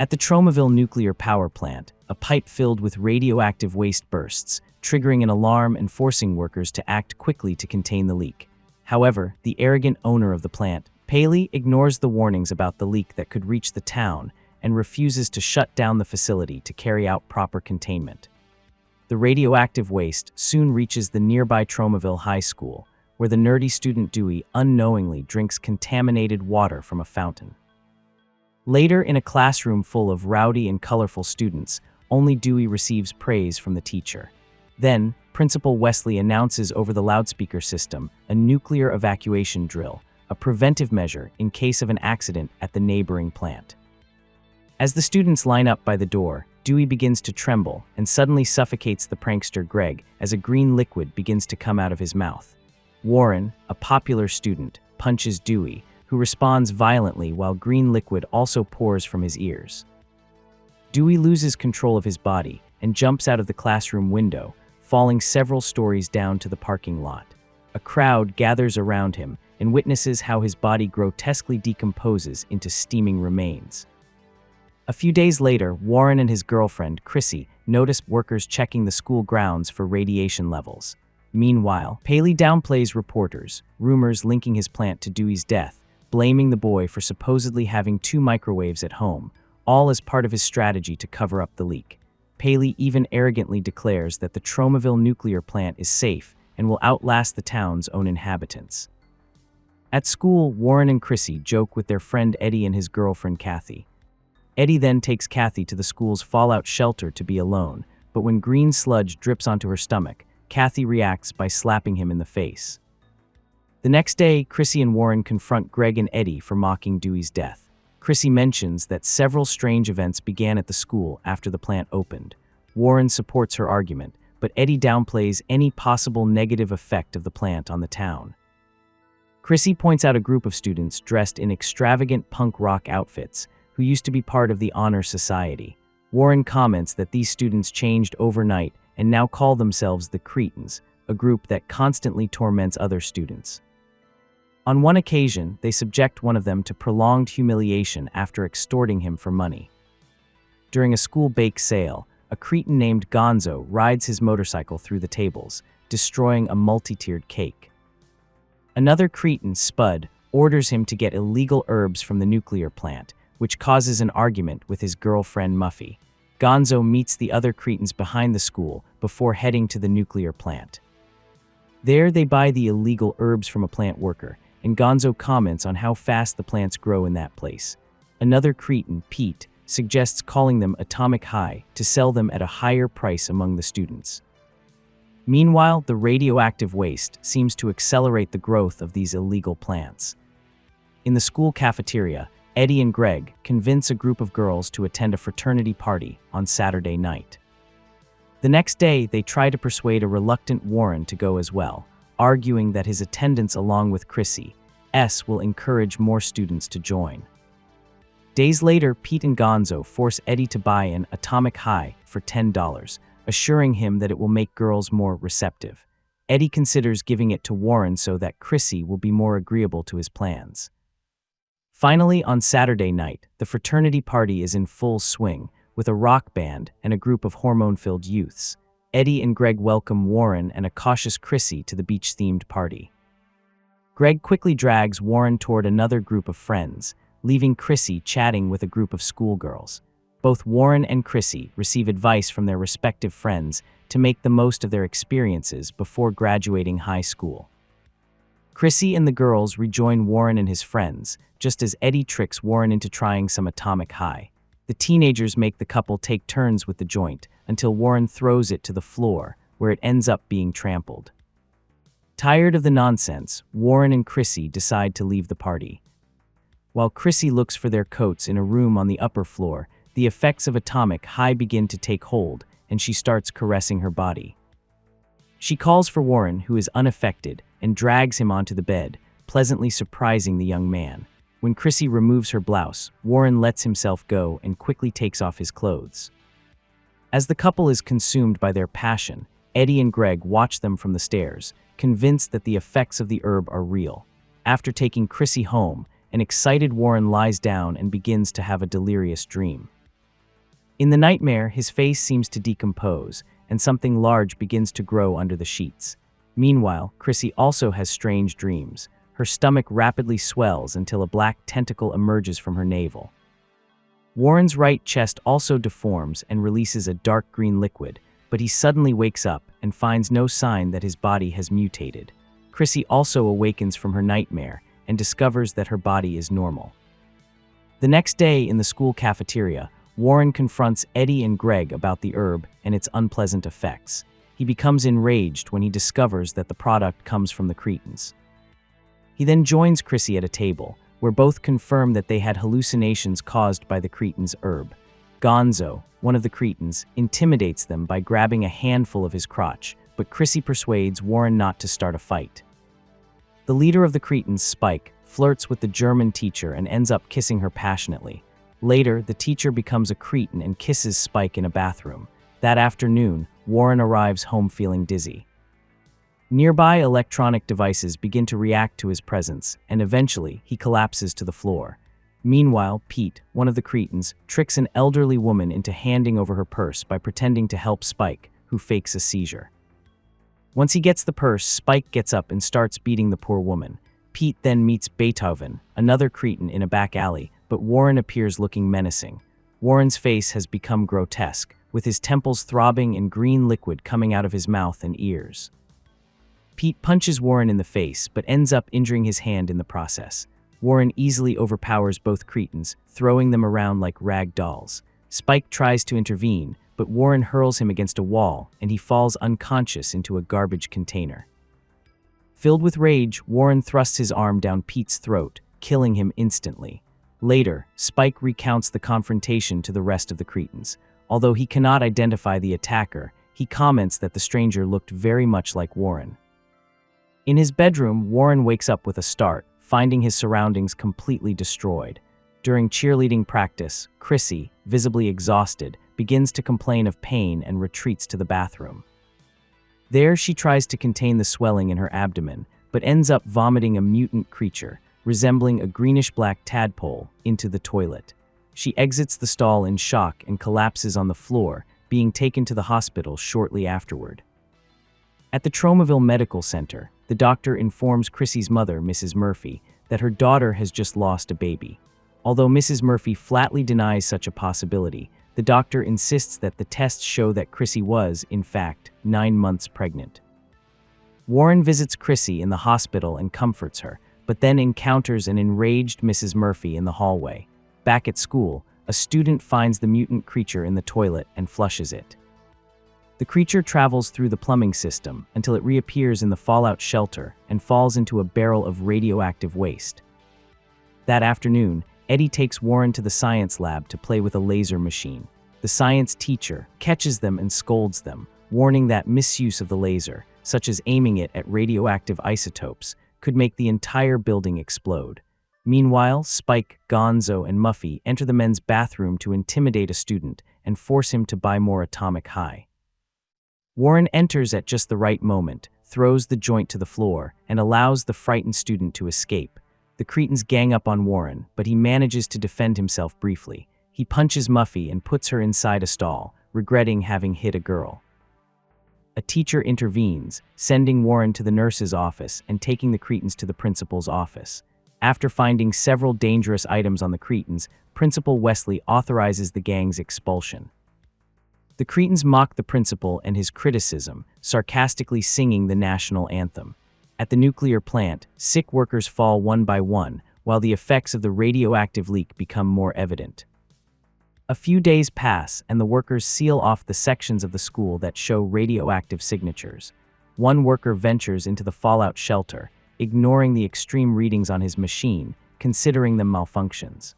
At the Tromaville nuclear power plant, a pipe filled with radioactive waste bursts, triggering an alarm and forcing workers to act quickly to contain the leak. However, the arrogant owner of the plant, Paley, ignores the warnings about the leak that could reach the town and refuses to shut down the facility to carry out proper containment. The radioactive waste soon reaches the nearby Tromaville High School, where the nerdy student Dewey unknowingly drinks contaminated water from a fountain. Later, in a classroom full of rowdy and colorful students, only Dewey receives praise from the teacher. Then, Principal Wesley announces over the loudspeaker system a nuclear evacuation drill, a preventive measure in case of an accident at the neighboring plant. As the students line up by the door, Dewey begins to tremble and suddenly suffocates the prankster Greg as a green liquid begins to come out of his mouth. Warren, a popular student, punches Dewey, who responds violently while green liquid also pours from his ears. Dewey loses control of his body and jumps out of the classroom window, falling several stories down to the parking lot. A crowd gathers around him and witnesses how his body grotesquely decomposes into steaming remains. A few days later, Warren and his girlfriend, Chrissy, notice workers checking the school grounds for radiation levels. Meanwhile, Paley downplays reporters, rumors linking his plant to Dewey's death, blaming the boy for supposedly having 2 microwaves at home, all as part of his strategy to cover up the leak. Paley even arrogantly declares that the Tromaville nuclear plant is safe and will outlast the town's own inhabitants. At school, Warren and Chrissy joke with their friend Eddie and his girlfriend Kathy. Eddie then takes Kathy to the school's fallout shelter to be alone, but when green sludge drips onto her stomach, Kathy reacts by slapping him in the face. The next day, Chrissy and Warren confront Greg and Eddie for mocking Dewey's death. Chrissy mentions that several strange events began at the school after the plant opened. Warren supports her argument, but Eddie downplays any possible negative effect of the plant on the town. Chrissy points out a group of students dressed in extravagant punk rock outfits who used to be part of the Honor Society. Warren comments that these students changed overnight and now call themselves the Cretins, a group that constantly torments other students. On one occasion, they subject one of them to prolonged humiliation after extorting him for money. During a school bake sale, a Cretin named Gonzo rides his motorcycle through the tables, destroying a multi-tiered cake. Another Cretin, Spud, orders him to get illegal herbs from the nuclear plant, which causes an argument with his girlfriend Muffy. Gonzo meets the other Cretins behind the school before heading to the nuclear plant. There, they buy the illegal herbs from a plant worker, and Gonzo comments on how fast the plants grow in that place. Another Cretin, Pete, suggests calling them Atomic High to sell them at a higher price among the students. Meanwhile, the radioactive waste seems to accelerate the growth of these illegal plants. In the school cafeteria, Eddie and Greg convince a group of girls to attend a fraternity party on Saturday night. The next day, they try to persuade a reluctant Warren to go as well, arguing that his attendance along with Chrissy S. will encourage more students to join. Days later, Pete and Gonzo force Eddie to buy an Atomic High for $10, assuring him that it will make girls more receptive. Eddie considers giving it to Warren so that Chrissy will be more agreeable to his plans. Finally, on Saturday night, the fraternity party is in full swing, with a rock band and a group of hormone-filled youths. Eddie and Greg welcome Warren and a cautious Chrissy to the beach-themed party. Greg quickly drags Warren toward another group of friends, leaving Chrissy chatting with a group of schoolgirls. Both Warren and Chrissy receive advice from their respective friends to make the most of their experiences before graduating high school. Chrissy and the girls rejoin Warren and his friends, just as Eddie tricks Warren into trying some Atomic High. The teenagers make the couple take turns with the joint until Warren throws it to the floor, where it ends up being trampled. Tired of the nonsense, Warren and Chrissy decide to leave the party. While Chrissy looks for their coats in a room on the upper floor, the effects of Atomic High begin to take hold, and she starts caressing her body. She calls for Warren, who is unaffected, and drags him onto the bed, pleasantly surprising the young man. When Chrissy removes her blouse, Warren lets himself go and quickly takes off his clothes. As the couple is consumed by their passion, Eddie and Greg watch them from the stairs, convinced that the effects of the herb are real. After taking Chrissy home, an excited Warren lies down and begins to have a delirious dream. In the nightmare, his face seems to decompose, and something large begins to grow under the sheets. Meanwhile, Chrissy also has strange dreams. Her stomach rapidly swells until a black tentacle emerges from her navel. Warren's right chest also deforms and releases a dark green liquid, but he suddenly wakes up and finds no sign that his body has mutated. Chrissy also awakens from her nightmare and discovers that her body is normal. The next day in the school cafeteria, Warren confronts Eddie and Greg about the herb and its unpleasant effects. He becomes enraged when he discovers that the product comes from the Cretans. He then joins Chrissy at a table, where both confirm that they had hallucinations caused by the Cretans' herb. Gonzo, one of the Cretans, intimidates them by grabbing a handful of his crotch, but Chrissy persuades Warren not to start a fight. The leader of the Cretans, Spike, flirts with the German teacher and ends up kissing her passionately. Later, the teacher becomes a Cretan and kisses Spike in a bathroom. That afternoon, Warren arrives home feeling dizzy. Nearby electronic devices begin to react to his presence, and eventually, he collapses to the floor. Meanwhile, Pete, one of the Cretans, tricks an elderly woman into handing over her purse by pretending to help Spike, who fakes a seizure. Once he gets the purse, Spike gets up and starts beating the poor woman. Pete then meets Beethoven, another Cretan, in a back alley, but Warren appears looking menacing. Warren's face has become grotesque, with his temples throbbing and green liquid coming out of his mouth and ears. Pete punches Warren in the face, but ends up injuring his hand in the process. Warren easily overpowers both Cretans, throwing them around like rag dolls. Spike tries to intervene, but Warren hurls him against a wall, and he falls unconscious into a garbage container. Filled with rage, Warren thrusts his arm down Pete's throat, killing him instantly. Later, Spike recounts the confrontation to the rest of the Cretans. Although he cannot identify the attacker, he comments that the stranger looked very much like Warren. In his bedroom, Warren wakes up with a start, finding his surroundings completely destroyed. During cheerleading practice, Chrissy, visibly exhausted, begins to complain of pain and retreats to the bathroom. There, she tries to contain the swelling in her abdomen, but ends up vomiting a mutant creature, resembling a greenish-black tadpole, into the toilet. She exits the stall in shock and collapses on the floor, being taken to the hospital shortly afterward. At the Tromaville Medical Center, the doctor informs Chrissy's mother, Mrs. Murphy, that her daughter has just lost a baby. Although Mrs. Murphy flatly denies such a possibility, the doctor insists that the tests show that Chrissy was, in fact, 9 months pregnant. Warren visits Chrissy in the hospital and comforts her, but then encounters an enraged Mrs. Murphy in the hallway. Back at school, a student finds the mutant creature in the toilet and flushes it. The creature travels through the plumbing system until it reappears in the fallout shelter and falls into a barrel of radioactive waste. That afternoon, Eddie takes Warren to the science lab to play with a laser machine. The science teacher catches them and scolds them, warning that misuse of the laser, such as aiming it at radioactive isotopes, could make the entire building explode. Meanwhile, Spike, Gonzo, and Muffy enter the men's bathroom to intimidate a student and force him to buy more atomic high. Warren enters at just the right moment, throws the joint to the floor, and allows the frightened student to escape. The Cretans gang up on Warren, but he manages to defend himself briefly. He punches Muffy and puts her inside a stall, regretting having hit a girl. A teacher intervenes, sending Warren to the nurse's office and taking the Cretans to the principal's office. After finding several dangerous items on the Cretans, Principal Wesley authorizes the gang's expulsion. The Cretans mock the principal and his criticism, sarcastically singing the national anthem. At the nuclear plant, sick workers fall one by one, while the effects of the radioactive leak become more evident. A few days pass, and the workers seal off the sections of the school that show radioactive signatures. One worker ventures into the fallout shelter, ignoring the extreme readings on his machine, considering them malfunctions.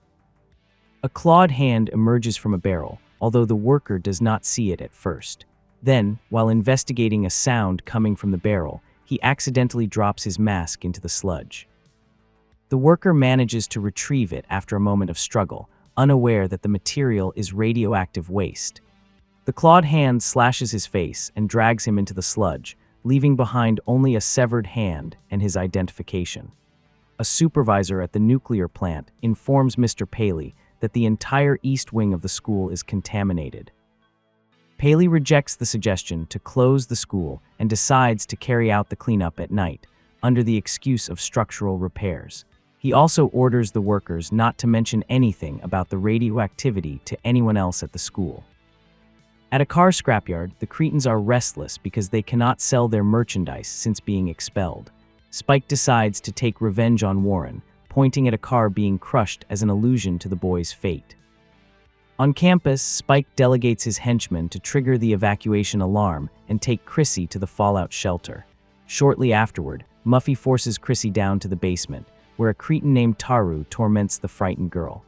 A clawed hand emerges from a barrel, although the worker does not see it at first. Then, while investigating a sound coming from the barrel, he accidentally drops his mask into the sludge. The worker manages to retrieve it after a moment of struggle, unaware that the material is radioactive waste. The clawed hand slashes his face and drags him into the sludge, leaving behind only a severed hand and his identification. A supervisor at the nuclear plant informs Mr. Paley that the entire east wing of the school is contaminated. Paley rejects the suggestion to close the school and decides to carry out the cleanup at night, under the excuse of structural repairs. He also orders the workers not to mention anything about the radioactivity to anyone else at the school. At a car scrapyard, the Cretans are restless because they cannot sell their merchandise since being expelled. Spike decides to take revenge on Warren, pointing at a car being crushed as an allusion to the boy's fate. On campus, Spike delegates his henchmen to trigger the evacuation alarm and take Chrissy to the fallout shelter. Shortly afterward, Muffy forces Chrissy down to the basement, where a Cretan named Taru torments the frightened girl.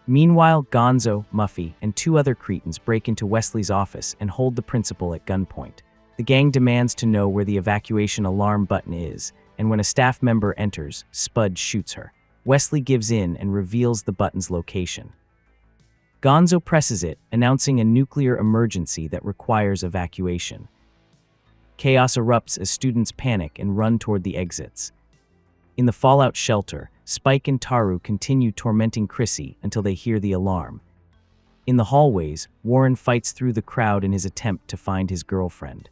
Meanwhile, Gonzo, Muffy, and two other Cretans break into Wesley's office and hold the principal at gunpoint. The gang demands to know where the evacuation alarm button is, and when a staff member enters, Spud shoots her. Wesley gives in and reveals the button's location. Gonzo presses it, announcing a nuclear emergency that requires evacuation. Chaos erupts as students panic and run toward the exits. In the fallout shelter, Spike and Taru continue tormenting Chrissy until they hear the alarm. In the hallways, Warren fights through the crowd in his attempt to find his girlfriend.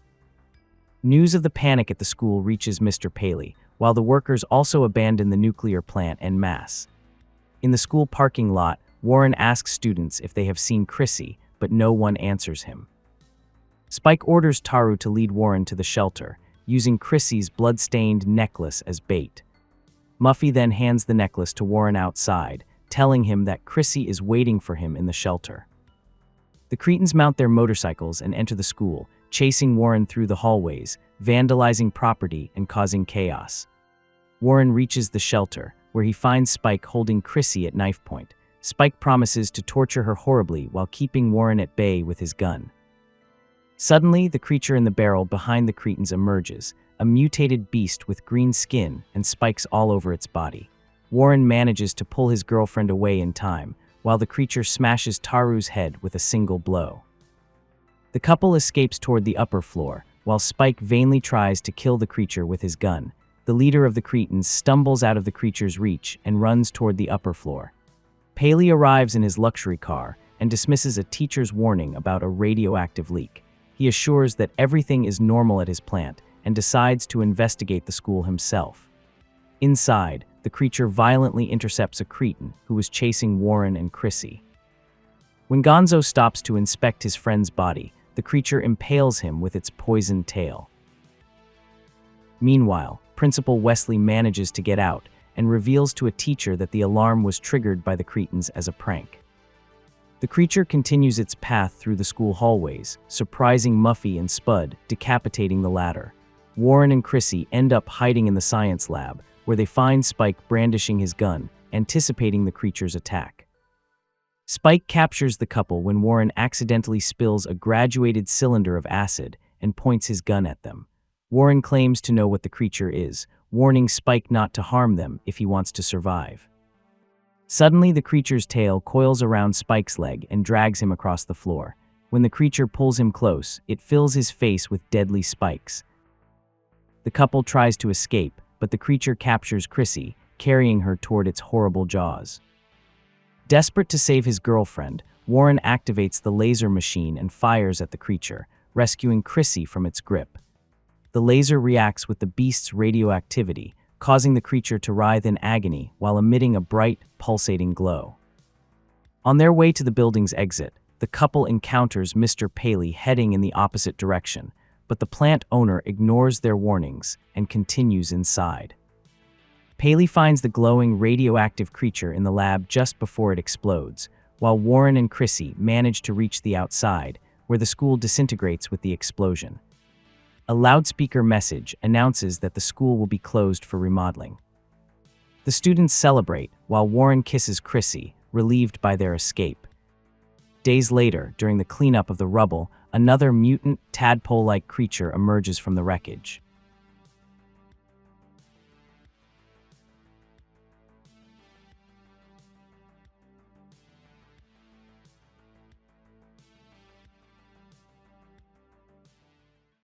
News of the panic at the school reaches Mr. Paley, while the workers also abandon the nuclear plant en masse. In the school parking lot, Warren asks students if they have seen Chrissy, but no one answers him. Spike orders Taru to lead Warren to the shelter, using Chrissy's blood-stained necklace as bait. Muffy then hands the necklace to Warren outside, telling him that Chrissy is waiting for him in the shelter. The Cretans mount their motorcycles and enter the school, chasing Warren through the hallways, vandalizing property and causing chaos. Warren reaches the shelter, where he finds Spike holding Chrissy at knife point. Spike promises to torture her horribly while keeping Warren at bay with his gun. Suddenly, the creature in the barrel behind the Cretans emerges, a mutated beast with green skin and spikes all over its body. Warren manages to pull his girlfriend away in time, while the creature smashes Taru's head with a single blow. The couple escapes toward the upper floor, while Spike vainly tries to kill the creature with his gun. The leader of the Cretans stumbles out of the creature's reach and runs toward the upper floor. Paley arrives in his luxury car and dismisses a teacher's warning about a radioactive leak. He assures that everything is normal at his plant and decides to investigate the school himself. Inside, the creature violently intercepts a Cretan who was chasing Warren and Chrissy. When Gonzo stops to inspect his friend's body, the creature impales him with its poisoned tail. Meanwhile, Principal Wesley manages to get out and reveals to a teacher that the alarm was triggered by the Cretans as a prank. The creature continues its path through the school hallways, surprising Muffy and Spud, decapitating the latter. Warren and Chrissy end up hiding in the science lab, where they find Spike brandishing his gun, anticipating the creature's attack. Spike captures the couple when Warren accidentally spills a graduated cylinder of acid and points his gun at them. Warren claims to know what the creature is, warning Spike not to harm them if he wants to survive. Suddenly, the creature's tail coils around Spike's leg and drags him across the floor. When the creature pulls him close, it fills his face with deadly spikes. The couple tries to escape, but the creature captures Chrissy, carrying her toward its horrible jaws. Desperate to save his girlfriend, Warren activates the laser machine and fires at the creature, rescuing Chrissy from its grip. The laser reacts with the beast's radioactivity, causing the creature to writhe in agony while emitting a bright, pulsating glow. On their way to the building's exit, the couple encounters Mr. Paley heading in the opposite direction, but the plant owner ignores their warnings and continues inside. Paley finds the glowing radioactive creature in the lab just before it explodes, while Warren and Chrissy manage to reach the outside, where the school disintegrates with the explosion. A loudspeaker message announces that the school will be closed for remodeling. The students celebrate, while Warren kisses Chrissy, relieved by their escape. Days later, during the cleanup of the rubble, another mutant, tadpole-like creature emerges from the wreckage.